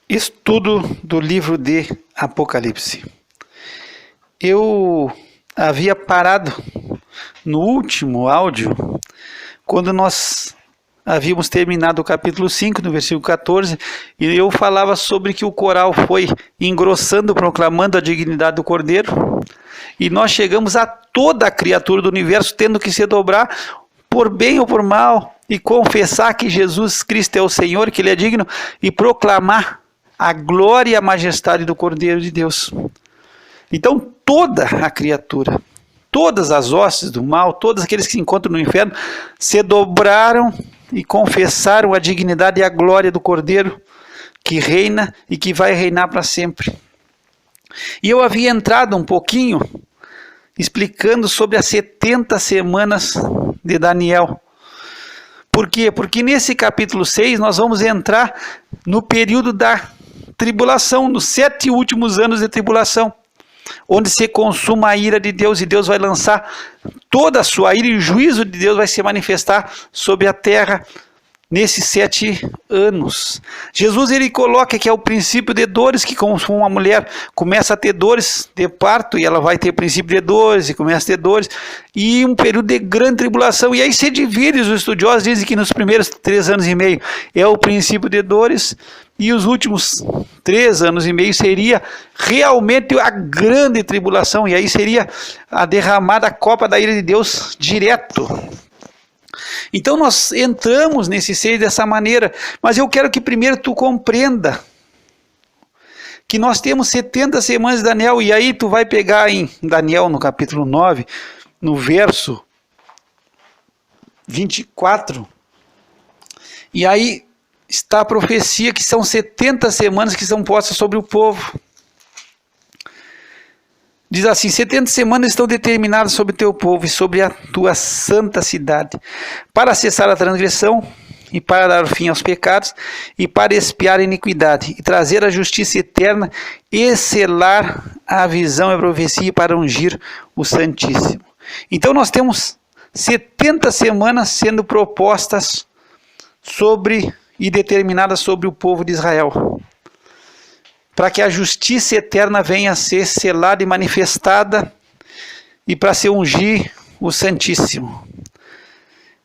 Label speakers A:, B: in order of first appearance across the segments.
A: Estudo do livro de Apocalipse. Eu havia parado no último áudio, quando nós havíamos terminado o capítulo 5, no versículo 14, e eu falava sobre que o coral foi engrossando, proclamando a dignidade do Cordeiro, e nós chegamos a toda a criatura do universo tendo que se dobrar, por bem ou por mal, e confessar que Jesus Cristo é o Senhor, que Ele é digno, e proclamar a glória e a majestade do Cordeiro de Deus. Então toda a criatura, todas as hostes do mal, todos aqueles que se encontram no inferno, se dobraram e confessaram a dignidade e a glória do Cordeiro, que reina e que vai reinar para sempre. E eu havia entrado um pouquinho explicando sobre as 70 semanas de Daniel. Por quê? Porque nesse capítulo 6 nós vamos entrar no período da tribulação, nos 7 últimos anos de tribulação, onde se consuma a ira de Deus, e Deus vai lançar toda a sua ira, e o juízo de Deus vai se manifestar sobre a terra nesses 7 anos. Jesus, ele coloca que é o princípio de dores, que como uma mulher começa a ter dores de parto, e ela vai ter princípio de dores, e começa a ter dores, e um período de grande tribulação, e aí se divide. Os estudiosos dizem que nos primeiros 3 anos e meio é o princípio de dores, e os últimos 3 anos e meio seria realmente a grande tribulação, e aí seria a derramada copa da ira de Deus direto. Então nós entramos nesse 6 dessa maneira, mas eu quero que primeiro tu compreenda que nós temos 70 semanas de Daniel, e aí tu vai pegar em Daniel no capítulo 9, no verso 24, e aí está a profecia que são 70 semanas que são postas sobre o povo. Diz assim: 70 semanas estão determinadas sobre o teu povo e sobre a tua santa cidade, para cessar a transgressão, e para dar fim aos pecados, e para expiar a iniquidade, e trazer a justiça eterna, e selar a visão e a profecia, para ungir o Santíssimo. Então nós temos 70 semanas sendo propostas sobre e determinadas sobre o povo de Israel, para que a justiça eterna venha a ser selada e manifestada, e para se ungir o Santíssimo.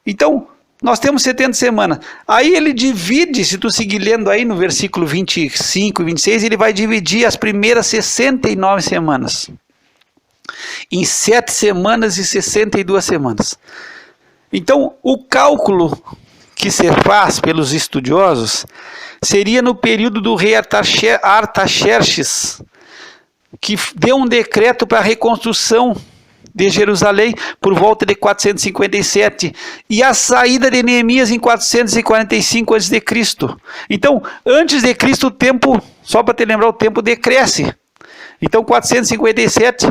A: Então, nós temos 70 semanas. Aí ele divide, se tu seguir lendo aí no versículo 25 e 26, ele vai dividir as primeiras 69 semanas em 7 semanas e 62 semanas. Então, o cálculo que se faz pelos estudiosos seria no período do rei Artaxerxes, que deu um decreto para a reconstrução de Jerusalém por volta de 457, e a saída de Neemias em 445 a.C. Então, antes de Cristo, o tempo, só para te lembrar, o tempo decresce. Então, 457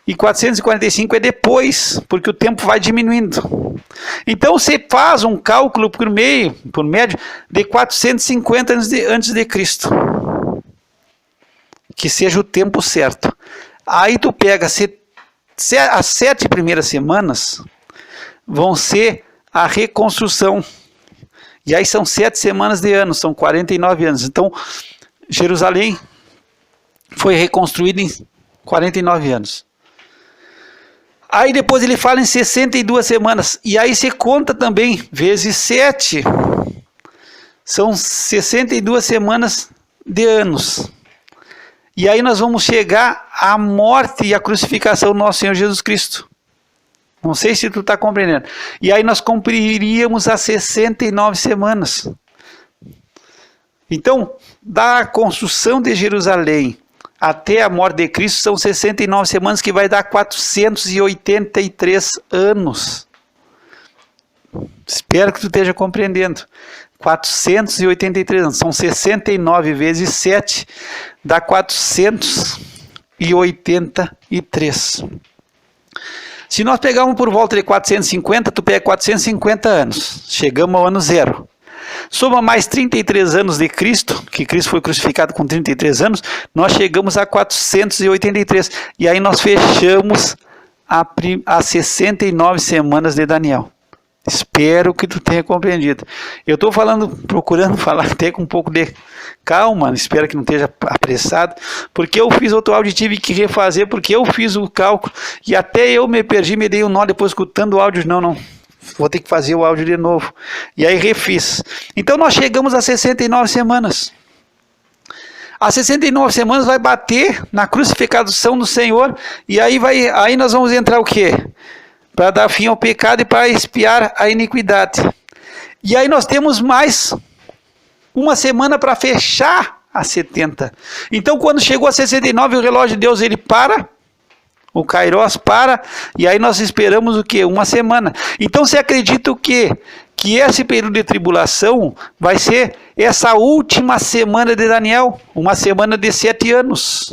A: e 445 é depois, porque o tempo vai diminuindo. Então você faz um cálculo por médio de 450 antes de Cristo, que seja o tempo certo. Aí tu pega as 7 primeiras semanas, vão ser a reconstrução, e aí são 7 semanas de ano, são 49 anos. Então Jerusalém foi reconstruída em 49 anos. Aí depois ele fala em 62 semanas. E aí você conta também, vezes 7. São 62 semanas de anos. E aí nós vamos chegar à morte e à crucificação do nosso Senhor Jesus Cristo. Não sei se tu está compreendendo. E aí nós cumpriríamos as 69 semanas. Então, da construção de Jerusalém até a morte de Cristo são 69 semanas, que vai dar 483 anos. Espero que tu esteja compreendendo. 483 anos, são 69 vezes 7, dá 483. Se nós pegarmos por volta de 450, tu pega 450 anos, chegamos ao ano 0. Soma mais 33 anos de Cristo, que Cristo foi crucificado com 33 anos, nós chegamos a 483. E aí nós fechamos as 69 semanas de Daniel. Espero que tu tenha compreendido. Eu estou procurando falar até com um pouco de calma, espero que não esteja apressado, porque eu fiz outro áudio e tive que refazer, porque eu fiz o cálculo e até eu me perdi, me dei um nó depois escutando o áudio. Não, vou ter que fazer o áudio de novo. E aí refiz. Então nós chegamos a 69 semanas. As 69 semanas vai bater na crucificação do Senhor, e aí nós vamos entrar o quê? Para dar fim ao pecado e para expiar a iniquidade. E aí nós temos mais uma semana para fechar a 70. Então quando chegou a 69, o relógio de Deus ele para, o Kairos para, e aí nós esperamos o quê? Uma semana. Então você acredita o quê? Que esse período de tribulação vai ser essa última semana de Daniel, uma semana de 7 anos.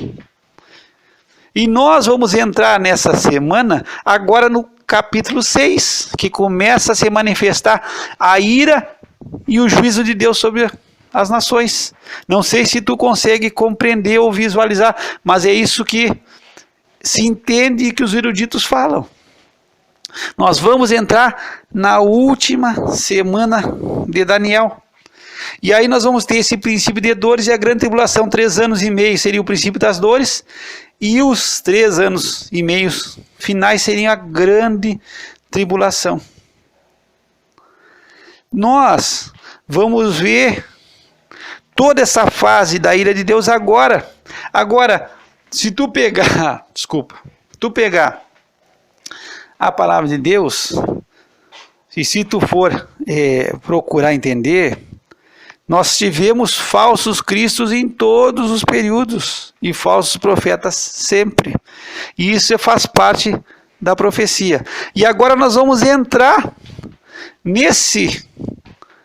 A: E nós vamos entrar nessa semana agora no capítulo 6, que começa a se manifestar a ira e o juízo de Deus sobre as nações. Não sei se tu consegue compreender ou visualizar, mas é isso que se entende e que os eruditos falam. Nós vamos entrar na última semana de Daniel. E aí nós vamos ter esse princípio de dores e a grande tribulação. 3 anos e meio seria o princípio das dores, e os 3 anos e meio finais seriam a grande tribulação. Nós vamos ver toda essa fase da ira de Deus agora. Agora, se tu pegar a palavra de Deus, e se tu for procurar entender, nós tivemos falsos cristos em todos os períodos e falsos profetas sempre. E isso faz parte da profecia. E agora nós vamos entrar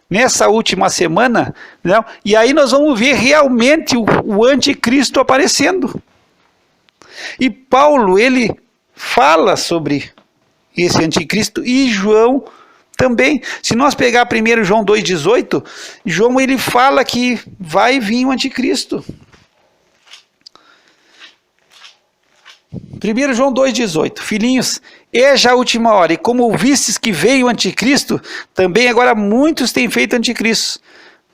A: nessa última semana, né? E aí nós vamos ver realmente o anticristo aparecendo. E Paulo, ele fala sobre esse anticristo, e João também. Se nós pegar 1 João 2,18, João ele fala que vai vir o anticristo. 1 João 2,18, filhinhos, é já a última hora, e como ouvistes que veio o anticristo, também agora muitos têm feito anticristo,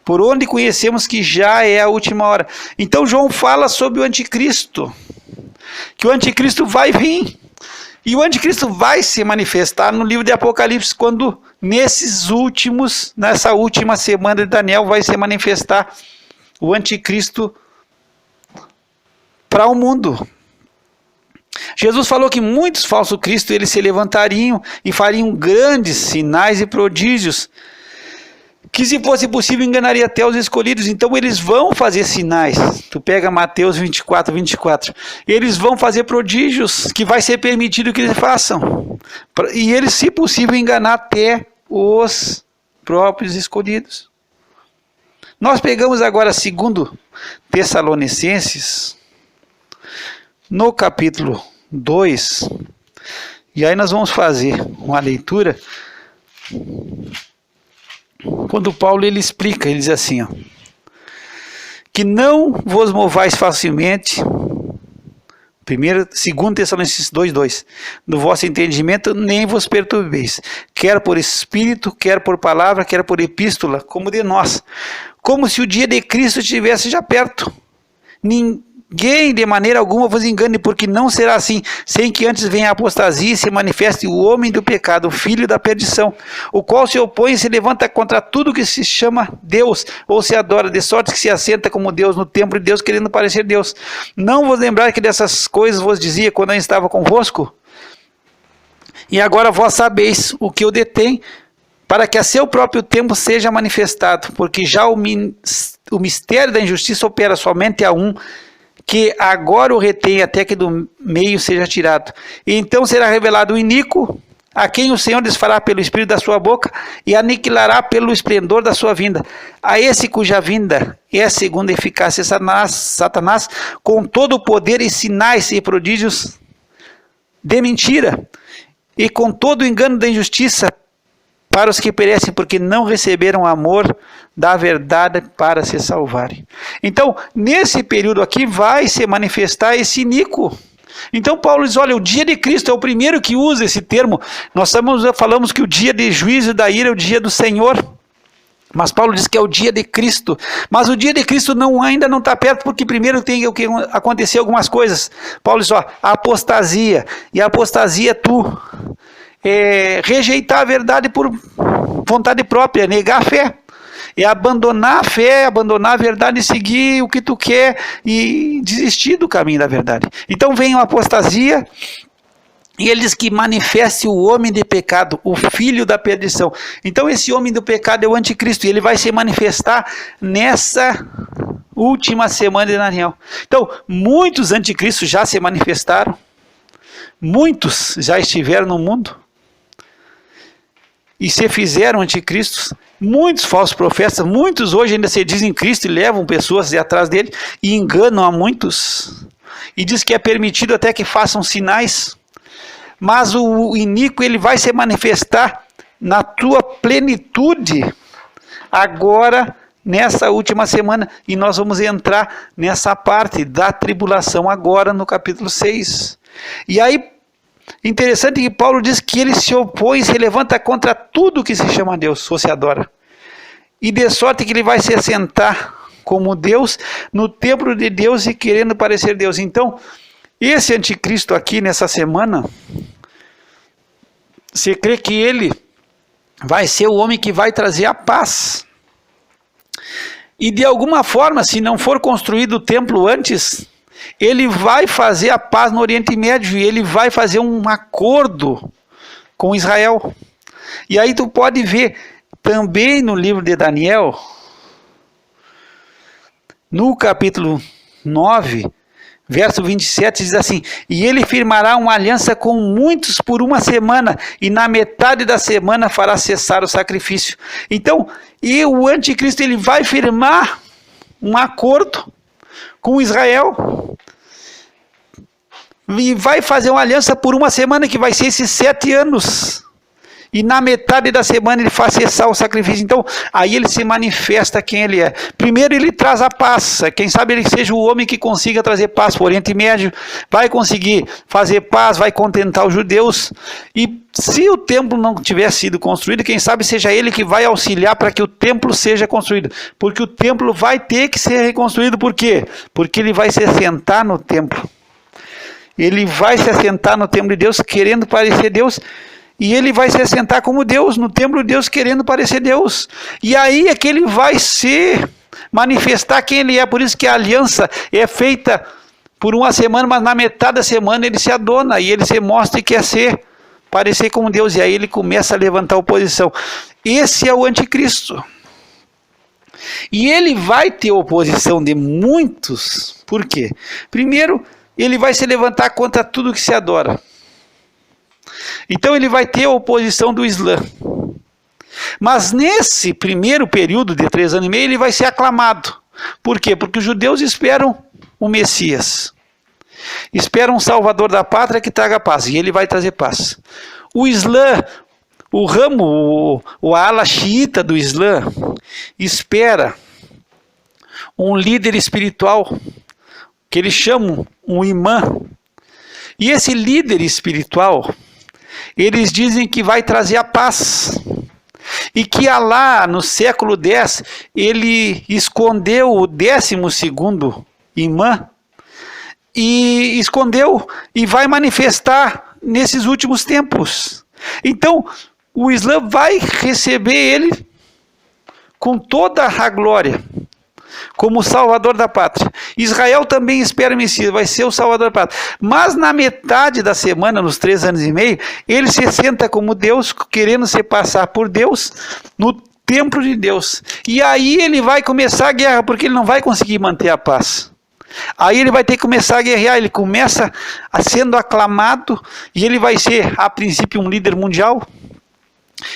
A: por onde conhecemos que já é a última hora. Então João fala sobre o anticristo, que o anticristo vai vir. E o anticristo vai se manifestar no livro de Apocalipse, quando nessa última semana de Daniel, vai se manifestar o anticristo para o mundo. Jesus falou que muitos falsos cristos eles se levantariam e fariam grandes sinais e prodígios, que se fosse possível enganaria até os escolhidos. Então eles vão fazer sinais. Tu pega Mateus 24. Eles vão fazer prodígios que vai ser permitido que eles façam. E eles, se possível, enganar até os próprios escolhidos. Nós pegamos agora 2 Tessalonicenses, no capítulo 2, e aí nós vamos fazer uma leitura. Quando Paulo ele explica, ele diz assim, que não vos movais facilmente, 2 Tessalonicenses 2,2, no vosso entendimento nem vos perturbeis, quer por espírito, quer por palavra, quer por epístola, como de nós, como se o dia de Cristo estivesse já perto. Ninguém de maneira alguma vos engane, porque não será assim, sem que antes venha a apostasia e se manifeste o homem do pecado, o filho da perdição, o qual se opõe e se levanta contra tudo que se chama Deus, ou se adora, de sorte que se assenta como Deus no templo de Deus, querendo parecer Deus. Não vos lembrar que dessas coisas vos dizia quando eu estava convosco? E agora vós sabeis o que eu detém, para que a seu próprio tempo seja manifestado, porque já o mistério da injustiça opera somente a um, que agora o retém até que do meio seja tirado. E então será revelado o iníquo, a quem o Senhor desfará pelo espírito da sua boca e aniquilará pelo esplendor da sua vinda. A esse cuja vinda é segundo a eficácia de Satanás, com todo o poder e sinais e prodígios de mentira, e com todo o engano da injustiça, para os que perecem, porque não receberam o amor da verdade para se salvarem. Então, nesse período aqui, vai se manifestar esse iníquo. Então Paulo diz, olha, o dia de Cristo é o primeiro que usa esse termo. Nós falamos que o dia de juízo e da ira é o dia do Senhor. Mas Paulo diz que é o dia de Cristo. Mas o dia de Cristo ainda não está perto, porque primeiro tem que acontecer algumas coisas. Paulo diz, ó, a apostasia. E a apostasia é tu rejeitar a verdade por vontade própria, negar a fé. É abandonar a fé, abandonar a verdade e seguir o que tu quer e desistir do caminho da verdade. Então vem a apostasia. E ele diz que manifeste o homem de pecado, o filho da perdição. Então esse homem do pecado é o anticristo, e ele vai se manifestar nessa última semana de Daniel. Então, muitos anticristos já se manifestaram, muitos já estiveram no mundo, e se fizeram anticristos, muitos falsos profetas, muitos hoje ainda se dizem Cristo e levam pessoas atrás dele, e enganam a muitos, e diz que é permitido até que façam sinais. Mas o iníquo ele vai se manifestar na tua plenitude agora, nessa última semana, e nós vamos entrar nessa parte da tribulação agora no capítulo 6. E aí, interessante que Paulo diz que ele se opõe, se levanta contra tudo que se chama Deus, ou se adora. E de sorte que ele vai se assentar como Deus no templo de Deus e querendo parecer Deus. Então, esse anticristo aqui nessa semana, você crê que ele vai ser o homem que vai trazer a paz? E de alguma forma, se não for construído o templo antes, ele vai fazer a paz no Oriente Médio e ele vai fazer um acordo com Israel. E aí tu pode ver também no livro de Daniel, no capítulo 9, verso 27, diz assim, e ele firmará uma aliança com muitos por uma semana, e na metade da semana fará cessar o sacrifício. Então, e o anticristo ele vai firmar um acordo com Israel, e vai fazer uma aliança por uma semana, que vai ser esses 7 anos. E na metade da semana ele faz cessar o sacrifício. Então, aí ele se manifesta quem ele é. Primeiro ele traz a paz. Quem sabe ele seja o homem que consiga trazer paz para o Oriente Médio. Vai conseguir fazer paz, vai contentar os judeus. E se o templo não tiver sido construído, quem sabe seja ele que vai auxiliar para que o templo seja construído. Porque o templo vai ter que ser reconstruído. Por quê? Porque ele vai se assentar no templo. Ele vai se assentar no templo de Deus, querendo parecer Deus. E ele vai se assentar como Deus, no templo de Deus, querendo parecer Deus. E aí é que ele vai se manifestar quem ele é. Por isso que a aliança é feita por uma semana, mas na metade da semana ele se adona. E ele se mostra e quer parecer como Deus. E aí ele começa a levantar oposição. Esse é o anticristo. E ele vai ter oposição de muitos. Por quê? Primeiro, ele vai se levantar contra tudo que se adora. Então ele vai ter a oposição do Islã. Mas nesse primeiro período de 3 anos e meio, ele vai ser aclamado. Por quê? Porque os judeus esperam o Messias. Esperam um Salvador da pátria que traga paz. E ele vai trazer paz. O Islã, o ramo, o ala xiita do Islã, espera um líder espiritual, que eles chamam um imã. E esse líder espiritual, eles dizem que vai trazer a paz. E que Alá, no século X, ele escondeu o 12º imã. E escondeu e vai manifestar nesses últimos tempos. Então, o Islã vai receber ele com toda a glória, como Salvador da pátria. Israel também espera o Messias, vai ser o Salvador da pátria. Mas na metade da semana, nos 3 anos e meio, ele se senta como Deus, querendo se passar por Deus, no templo de Deus. E aí ele vai começar a guerra, porque ele não vai conseguir manter a paz. Aí ele vai ter que começar a guerrear, ele começa sendo aclamado, e ele vai ser, a princípio, um líder mundial.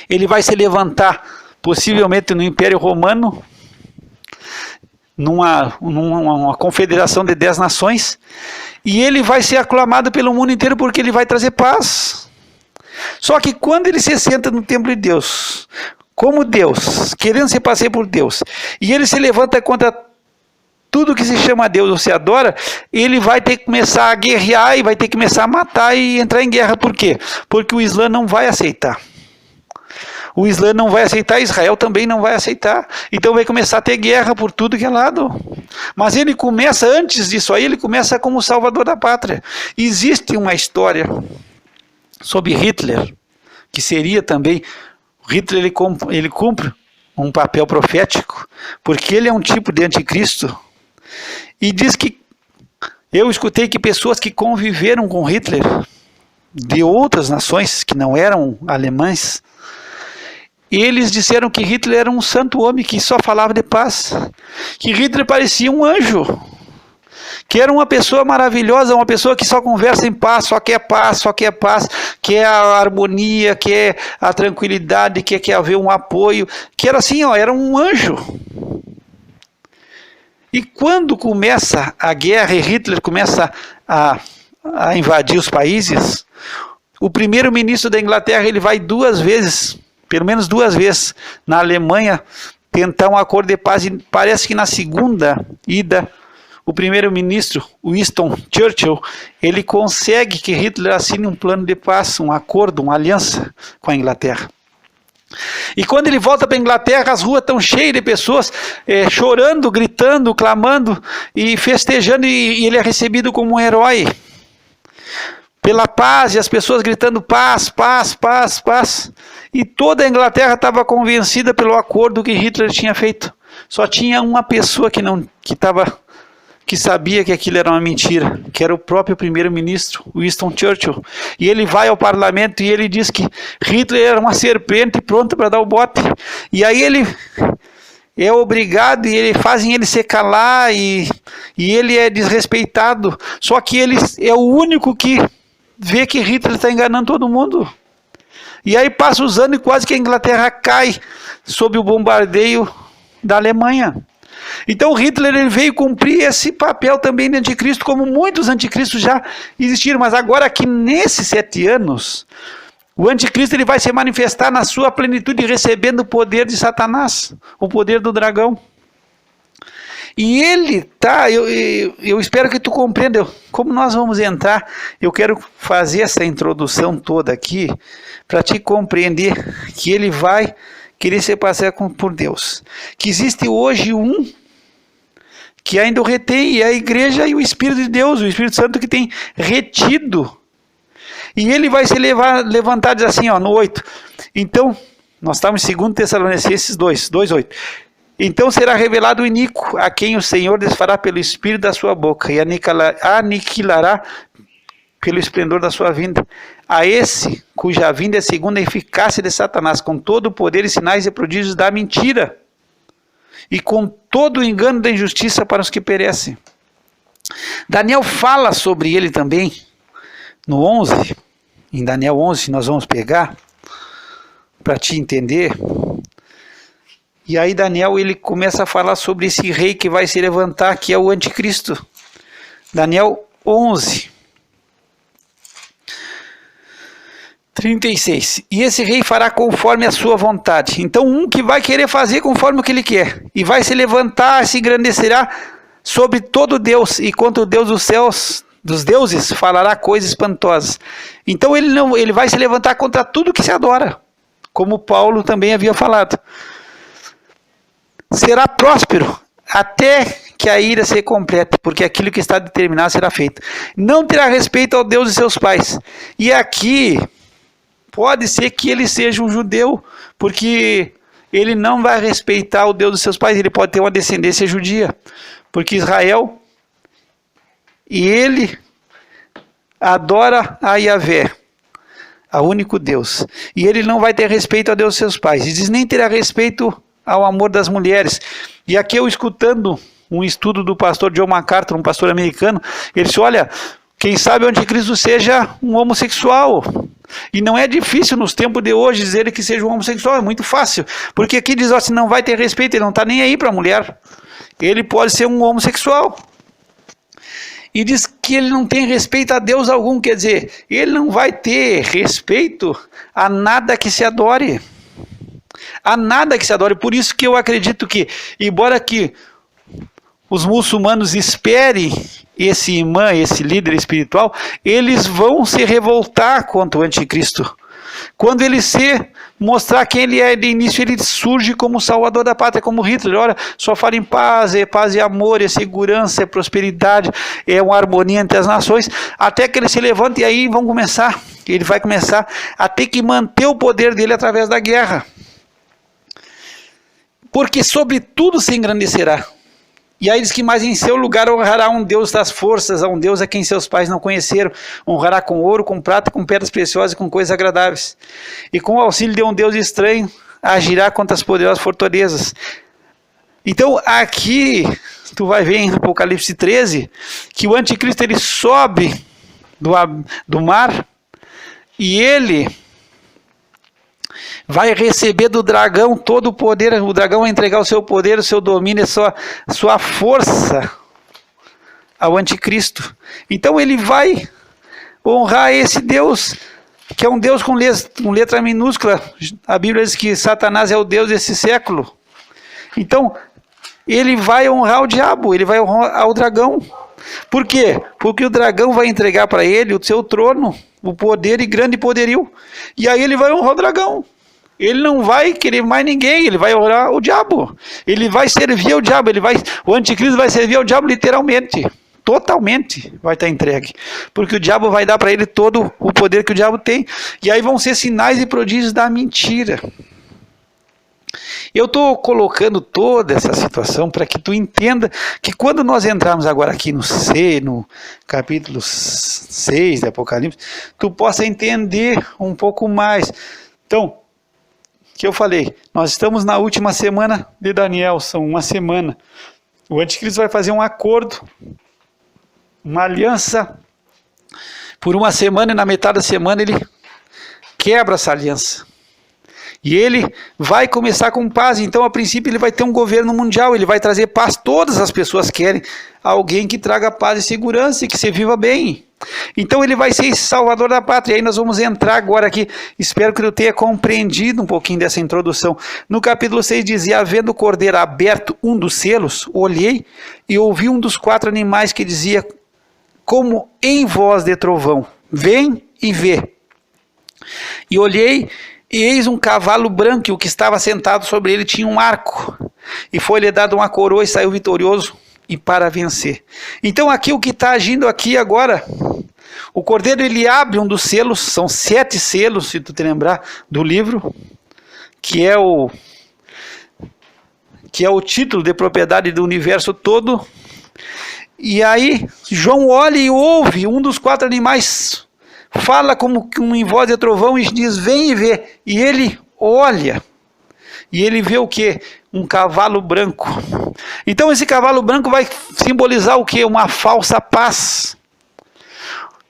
A: Ele vai se levantar, possivelmente no Império Romano, numa confederação de 10 nações, e ele vai ser aclamado pelo mundo inteiro porque ele vai trazer paz. Só que quando ele se senta no templo de Deus, como Deus, querendo se passar por Deus, e ele se levanta contra tudo que se chama Deus ou se adora, ele vai ter que começar a guerrear e vai ter que começar a matar e entrar em guerra. Por quê? Porque o Islã não vai aceitar. O Islã não vai aceitar, Israel também não vai aceitar. Então vai começar a ter guerra por tudo que é lado. Mas ele começa, antes disso aí, ele começa como salvador da pátria. Existe uma história sobre Hitler, que seria também, Hitler ele cumpre um papel profético, porque ele é um tipo de anticristo. E diz que, eu escutei que pessoas que conviveram com Hitler, de outras nações que não eram alemães, eles disseram que Hitler era um santo homem que só falava de paz, que Hitler parecia um anjo, que era uma pessoa maravilhosa, uma pessoa que só conversa em paz, só quer paz, quer a harmonia, quer a tranquilidade, quer haver um apoio, que era assim, ó, era um anjo. E quando começa a guerra e Hitler começa a invadir os países, o primeiro-ministro da Inglaterra ele vai 2 vezes, pelo menos 2 vezes, na Alemanha, tentar um acordo de paz, e parece que na segunda ida, o primeiro-ministro, Winston Churchill, ele consegue que Hitler assine um plano de paz, um acordo, uma aliança com a Inglaterra. E quando ele volta para a Inglaterra, as ruas estão cheias de pessoas chorando, gritando, clamando e festejando, e ele é recebido como um herói pela paz, e as pessoas gritando paz, paz, paz, paz. E toda a Inglaterra estava convencida pelo acordo que Hitler tinha feito. Só tinha uma pessoa que sabia que aquilo era uma mentira, que era o próprio primeiro-ministro, Winston Churchill. E ele vai ao parlamento e ele diz que Hitler era uma serpente pronta para dar o bote. E aí ele é obrigado e fazem ele se calar e ele é desrespeitado. Só que ele é o único que vê que Hitler está enganando todo mundo. E aí passa os anos e quase que a Inglaterra cai sob o bombardeio da Alemanha. Então Hitler ele veio cumprir esse papel também de anticristo, como muitos anticristos já existiram. Mas agora aqui nesses 7 anos, o anticristo ele vai se manifestar na sua plenitude, recebendo o poder de Satanás, o poder do dragão. E ele eu espero que tu compreenda como nós vamos entrar. Eu quero fazer essa introdução toda aqui para te compreender que ele vai querer ser passeado por Deus. Que existe hoje um que ainda o retém, e a igreja e o Espírito de Deus, o Espírito Santo que tem retido. E ele vai se levantar e dizer assim, ó, no 8. Então, nós estamos em 2 Tessalonicenses 2:8. Então será revelado o iníquo, a quem o Senhor desfará pelo Espírito da sua boca, e aniquilará pelo esplendor da sua vinda. A esse, cuja vinda é segundo a eficácia de Satanás, com todo o poder e sinais e prodígios da mentira, e com todo o engano da injustiça para os que perecem. Daniel fala sobre ele também, no 11, em Daniel 11, nós vamos pegar, para te entender. E aí Daniel ele começa a falar sobre esse rei que vai se levantar, que é o anticristo. Daniel 11, 36. E esse rei fará conforme a sua vontade. Então um que vai querer fazer conforme o que ele quer. E vai se levantar, se engrandecerá sobre todo Deus. E contra o Deus dos céus, dos deuses, falará coisas espantosas. Então ele vai se levantar contra tudo que se adora. Como Paulo também havia falado. Será próspero até que a ira se complete, porque aquilo que está determinado será feito. Não terá respeito ao Deus de seus pais. E aqui pode ser que ele seja um judeu, porque ele não vai respeitar o Deus dos seus pais. Ele pode ter uma descendência judia, porque Israel, e ele adora a Yahvé, a único Deus. E ele não vai ter respeito ao Deus dos seus pais. E diz, nem terá respeito ao amor das mulheres. E aqui eu escutando um estudo do pastor John MacArthur, um pastor americano, ele disse, olha, quem sabe o anticristo seja um homossexual. E não é difícil nos tempos de hoje dizer que seja um homossexual, é muito fácil. Porque aqui diz, ó, se não vai ter respeito, ele não está nem aí para a mulher. Ele pode ser um homossexual. E diz que ele não tem respeito a Deus algum, quer dizer, ele não vai ter respeito a nada que se adore. A nada que se adore. Por isso que eu acredito que, embora que os muçulmanos esperem esse imã, esse líder espiritual, eles vão se revoltar contra o anticristo. Quando ele se mostrar quem ele é de início, ele surge como salvador da pátria, como Hitler. Olha, só fala em paz e amor, é segurança, é prosperidade, é uma harmonia entre as nações, até que ele se levanta e aí ele vai começar a ter que manter o poder dele através da guerra. Porque sobre tudo se engrandecerá. E aí diz que mais em seu lugar honrará um Deus das forças, a um Deus a quem seus pais não conheceram. Honrará com ouro, com prata, com pedras preciosas e com coisas agradáveis. E com o auxílio de um Deus estranho, agirá contra as poderosas fortalezas. Então aqui, tu vai ver em Apocalipse 13, que o anticristo ele sobe do mar e ele vai receber do dragão todo o poder. O dragão vai entregar o seu poder, o seu domínio, a sua força ao anticristo. Então ele vai honrar esse Deus, que é um Deus com letra minúscula. A Bíblia diz que Satanás é o Deus desse século. Então ele vai honrar o diabo, ele vai honrar o dragão. Por quê? Porque o dragão vai entregar para ele o seu trono, o poder e grande poderio. E aí ele vai honrar o dragão. Ele não vai querer mais ninguém, ele vai orar o diabo. Ele vai servir ao diabo, o anticristo vai servir ao diabo literalmente. Totalmente vai estar entregue. Porque o diabo vai dar para ele todo o poder que o diabo tem. E aí vão ser sinais e prodígios da mentira. Eu estou colocando toda essa situação para que tu entenda que quando nós entrarmos agora aqui no capítulo 6 de Apocalipse, tu possa entender um pouco mais. Então, que eu falei, nós estamos na última semana de Daniel, são uma semana. O anticristo vai fazer um acordo, uma aliança, por uma semana, e na metade da semana ele quebra essa aliança. E ele vai começar com paz. Então, a princípio, ele vai ter um governo mundial, ele vai trazer paz. Todas as pessoas querem alguém que traga paz e segurança e que se viva bem. Então ele vai ser esse salvador da pátria. E aí nós vamos entrar agora aqui. Espero que eu tenha compreendido um pouquinho dessa introdução. No capítulo 6 dizia: havendo o cordeiro aberto um dos selos, olhei e ouvi um dos 4 animais que dizia, como em voz de trovão: vem e vê. E olhei, e eis um cavalo branco, e o que estava sentado sobre ele tinha um arco. E foi-lhe dado uma coroa e saiu vitorioso e para vencer. Então aqui o que está agindo aqui agora, o cordeiro ele abre um dos selos, são 7 selos, se tu te lembrar do livro, que é o título de propriedade do universo todo. E aí João olha e ouve um dos 4 animais, fala como em voz de trovão e diz: vem e vê. E ele olha, e ele vê o que? Um cavalo branco. Então esse cavalo branco vai simbolizar o que? Uma falsa paz.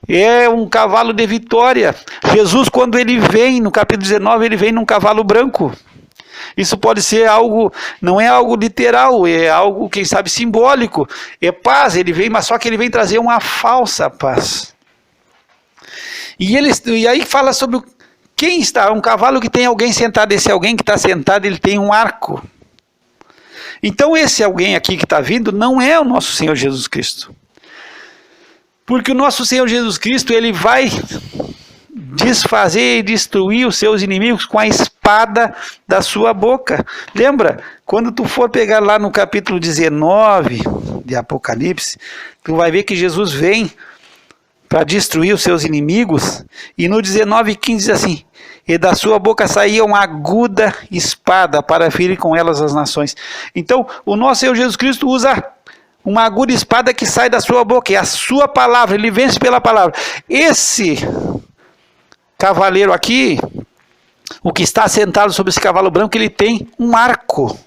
A: É um cavalo de vitória. Jesus, quando ele vem, no capítulo 19, ele vem num cavalo branco. Isso pode ser algo, não é algo literal, é algo, quem sabe, simbólico. É paz, ele vem, mas só que ele vem trazer uma falsa paz. E aí fala sobre quem está, um cavalo que tem alguém sentado. Esse alguém que está sentado, ele tem um arco. Então esse alguém aqui que está vindo não é o nosso Senhor Jesus Cristo. Porque o nosso Senhor Jesus Cristo, ele vai desfazer e destruir os seus inimigos com a espada da sua boca. Lembra? Quando tu for pegar lá no capítulo 19 de Apocalipse, tu vai ver que Jesus vem para destruir os seus inimigos. E no 19:15 diz assim: e da sua boca saía uma aguda espada para ferir com elas as nações. Então, o nosso Senhor Jesus Cristo usa uma aguda espada que sai da sua boca, é a sua palavra, ele vence pela palavra. Esse cavaleiro aqui, o que está sentado sobre esse cavalo branco, ele tem um arco.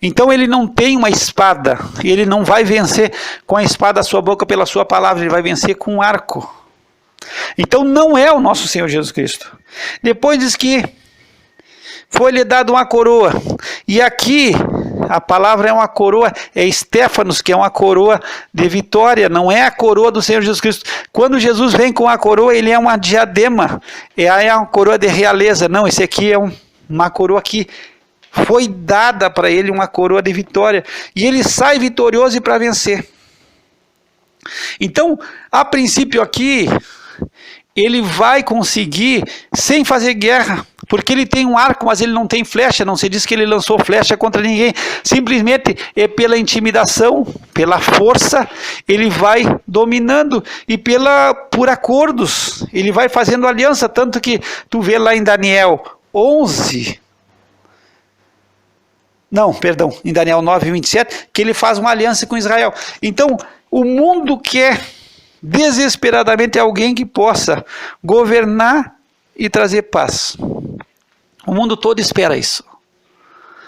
A: Então ele não tem uma espada, ele não vai vencer com a espada da sua boca pela sua palavra, ele vai vencer com um arco. Então não é o nosso Senhor Jesus Cristo. Depois diz que foi-lhe dado uma coroa. E aqui a palavra é uma coroa, é Estéfanos, que é uma coroa de vitória, não é a coroa do Senhor Jesus Cristo. Quando Jesus vem com a coroa, ele é uma diadema, é uma coroa de realeza. Não, esse aqui é uma coroa que Foi dada para ele uma coroa de vitória. E ele sai vitorioso e para vencer. Então, a princípio aqui, ele vai conseguir sem fazer guerra, porque ele tem um arco, mas ele não tem flecha, não se diz que ele lançou flecha contra ninguém, simplesmente é pela intimidação, pela força, ele vai dominando, e por acordos, ele vai fazendo aliança, tanto que tu vê lá em Daniel 11, em Daniel 9, 27, que ele faz uma aliança com Israel. Então, o mundo quer desesperadamente alguém que possa governar e trazer paz. O mundo todo espera isso.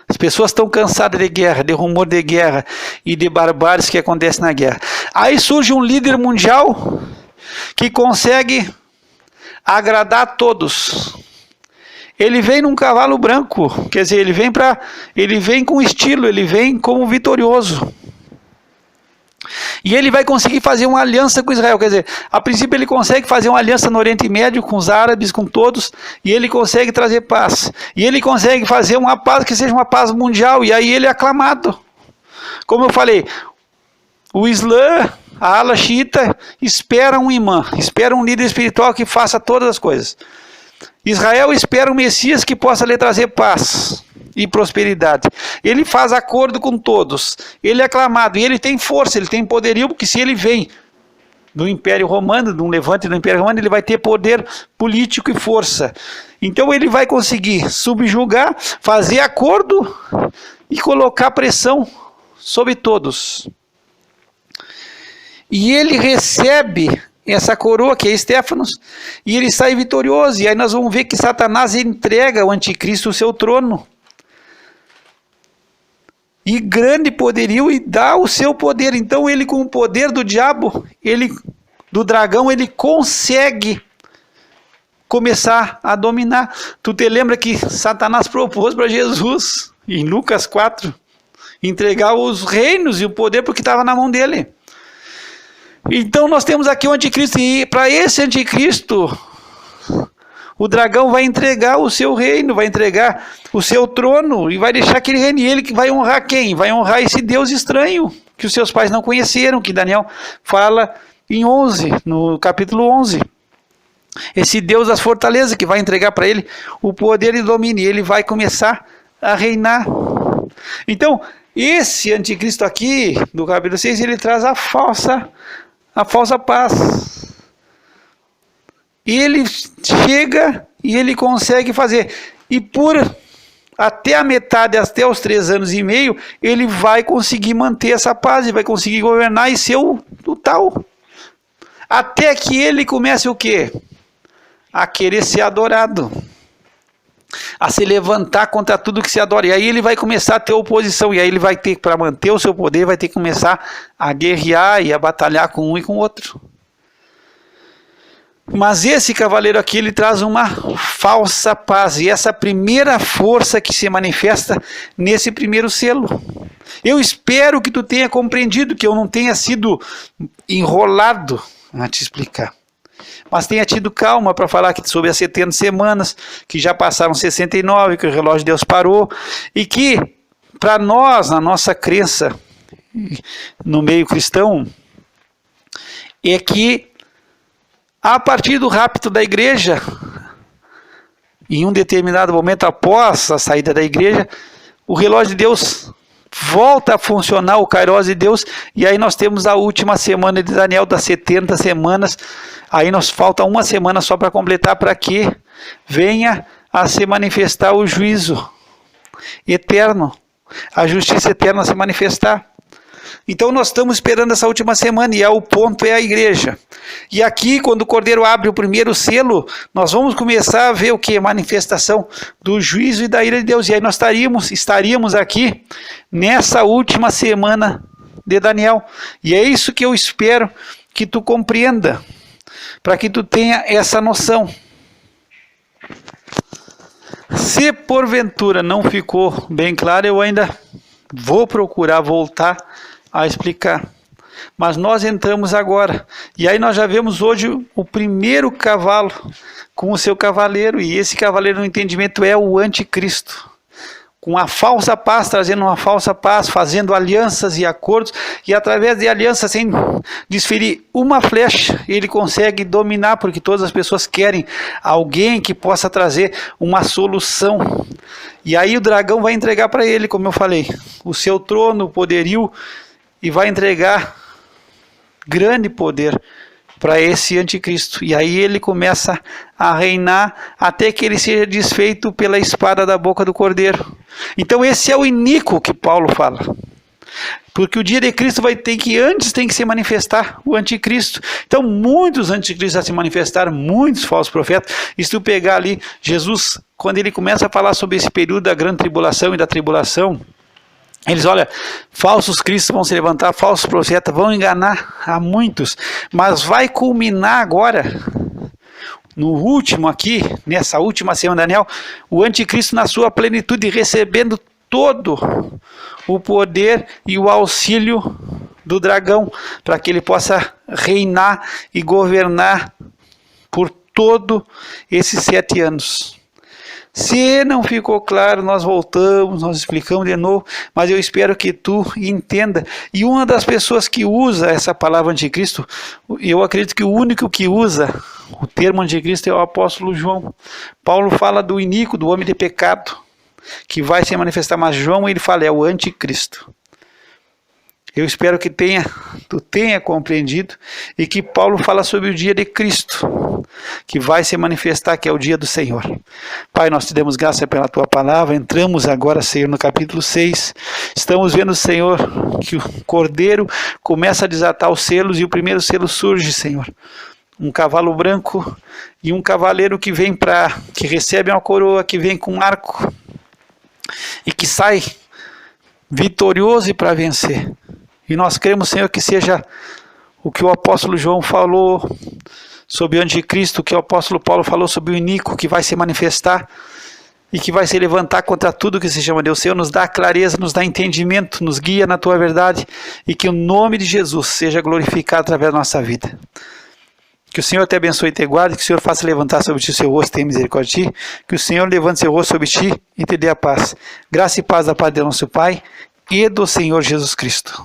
A: As pessoas estão cansadas de guerra, de rumor de guerra e de barbáries que acontecem na guerra. Aí surge um líder mundial que consegue agradar a todos. Ele vem num cavalo branco, quer dizer, ele vem com estilo, ele vem como vitorioso. E ele vai conseguir fazer uma aliança com Israel, quer dizer, a princípio ele consegue fazer uma aliança no Oriente Médio com os árabes, com todos, e ele consegue trazer paz. E ele consegue fazer uma paz que seja uma paz mundial, e aí ele é aclamado. Como eu falei, o Islã, a ala xiita, espera um imã, espera um líder espiritual que faça todas as coisas. Israel espera um Messias que possa lhe trazer paz e prosperidade. Ele faz acordo com todos, ele é aclamado, e ele tem força, ele tem poderio, porque se ele vem do Império Romano, de um levante do Império Romano, ele vai ter poder político e força. Então ele vai conseguir subjugar, fazer acordo e colocar pressão sobre todos. E ele recebe essa coroa que é Estéfanos, e ele sai vitorioso, e aí nós vamos ver que Satanás entrega ao anticristo o seu trono, e grande poderio, e dá o seu poder. Então ele, com o poder do diabo, do dragão, ele consegue começar a dominar. Tu te lembra que Satanás propôs para Jesus, em Lucas 4, entregar os reinos e o poder, porque estava na mão dele. Então nós temos aqui o anticristo, e para esse anticristo, o dragão vai entregar o seu reino, vai entregar o seu trono, e vai deixar aquele reino, e ele vai honrar quem? Vai honrar esse Deus estranho, que os seus pais não conheceram, que Daniel fala em 11, no capítulo 11. Esse Deus das fortalezas, que vai entregar para ele o poder e domínio, e ele vai começar a reinar. Então, esse anticristo aqui, do capítulo 6, ele traz a falsa paz. E ele chega e ele consegue fazer. E até a metade, até os 3 anos e meio, ele vai conseguir manter essa paz, ele vai conseguir governar e ser o tal. Até que ele comece o quê? A querer ser adorado. A se levantar contra tudo que se adora. E aí ele vai começar a ter oposição. E aí ele vai ter, para manter o seu poder, vai ter que começar a guerrear e a batalhar com um e com o outro. Mas esse cavaleiro aqui, ele traz uma falsa paz. E essa primeira força que se manifesta nesse primeiro selo. Eu espero que tu tenha compreendido, que eu não tenha sido enrolado a te explicar. Mas tenha tido calma para falar sobre as 70 semanas, que já passaram 69, que o relógio de Deus parou, e que, para nós, na nossa crença, no meio cristão, é que, a partir do rapto da igreja, em um determinado momento após a saída da igreja, o relógio de Deus volta a funcionar, o Kairos de Deus, e aí nós temos a última semana de Daniel, das 70 semanas, aí nos falta uma semana só para completar, para que venha a se manifestar o juízo eterno, a justiça eterna a se manifestar. Então nós estamos esperando essa última semana, e o ponto é a igreja. E aqui, quando o Cordeiro abre o primeiro selo, nós vamos começar a ver o que? Manifestação do juízo e da ira de Deus. E aí nós estaríamos aqui nessa última semana de Daniel. E é isso que eu espero que tu compreenda, para que tu tenha essa noção. Se porventura não ficou bem claro, eu ainda vou procurar voltar a explicar. Mas nós entramos agora, e aí nós já vemos hoje o primeiro cavalo com o seu cavaleiro, e esse cavaleiro no entendimento é o anticristo. com a falsa paz, trazendo uma falsa paz, fazendo alianças e acordos, e através de alianças, sem desferir uma flecha, ele consegue dominar, porque todas as pessoas querem alguém que possa trazer uma solução. E aí o dragão vai entregar para ele, como eu falei, o seu trono, o poderio, e vai entregar grande poder para esse anticristo. E aí ele começa a reinar até que ele seja desfeito pela espada da boca do cordeiro. Então esse é o iníquo que Paulo fala. Porque o dia de Cristo antes tem que se manifestar o anticristo. Então muitos anticristos já se manifestaram, muitos falsos profetas. E se tu pegar ali, Jesus, quando ele começa a falar sobre esse período da grande tribulação e da tribulação, eles, olha, falsos cristos vão se levantar, falsos profetas vão enganar a muitos, mas vai culminar agora, no último aqui, nessa última semana, Daniel, o anticristo na sua plenitude, recebendo todo o poder e o auxílio do dragão, para que ele possa reinar e governar por todo esses 7 anos. Se não ficou claro, nós voltamos, nós explicamos de novo, mas eu espero que tu entenda. E uma das pessoas que usa essa palavra anticristo, eu acredito que o único que usa o termo anticristo é o apóstolo João. Paulo fala do iníquo, do homem de pecado, que vai se manifestar, mas João ele fala, é o anticristo. Eu espero que tu tenha compreendido e que Paulo fala sobre o dia de Cristo, que vai se manifestar, que é o dia do Senhor. Pai, nós te damos graça pela tua palavra. Entramos agora, Senhor, no capítulo 6. Estamos vendo, Senhor, que o Cordeiro começa a desatar os selos e o primeiro selo surge, Senhor. Um cavalo branco e um cavaleiro que vem que recebe uma coroa, que vem com um arco e que sai vitorioso e para vencer. E nós cremos, Senhor, que seja o que o apóstolo João falou sobre o anticristo, que o apóstolo Paulo falou sobre o iníquo que vai se manifestar e que vai se levantar contra tudo que se chama Deus. Senhor, nos dá clareza, nos dá entendimento, nos guia na tua verdade e que o nome de Jesus seja glorificado através da nossa vida. Que o Senhor te abençoe e te guarde, que o Senhor faça levantar sobre ti o seu rosto e tenha misericórdia de ti, que o Senhor levante seu rosto sobre ti e te dê a paz. Graça e paz da parte de nosso Pai e do Senhor Jesus Cristo.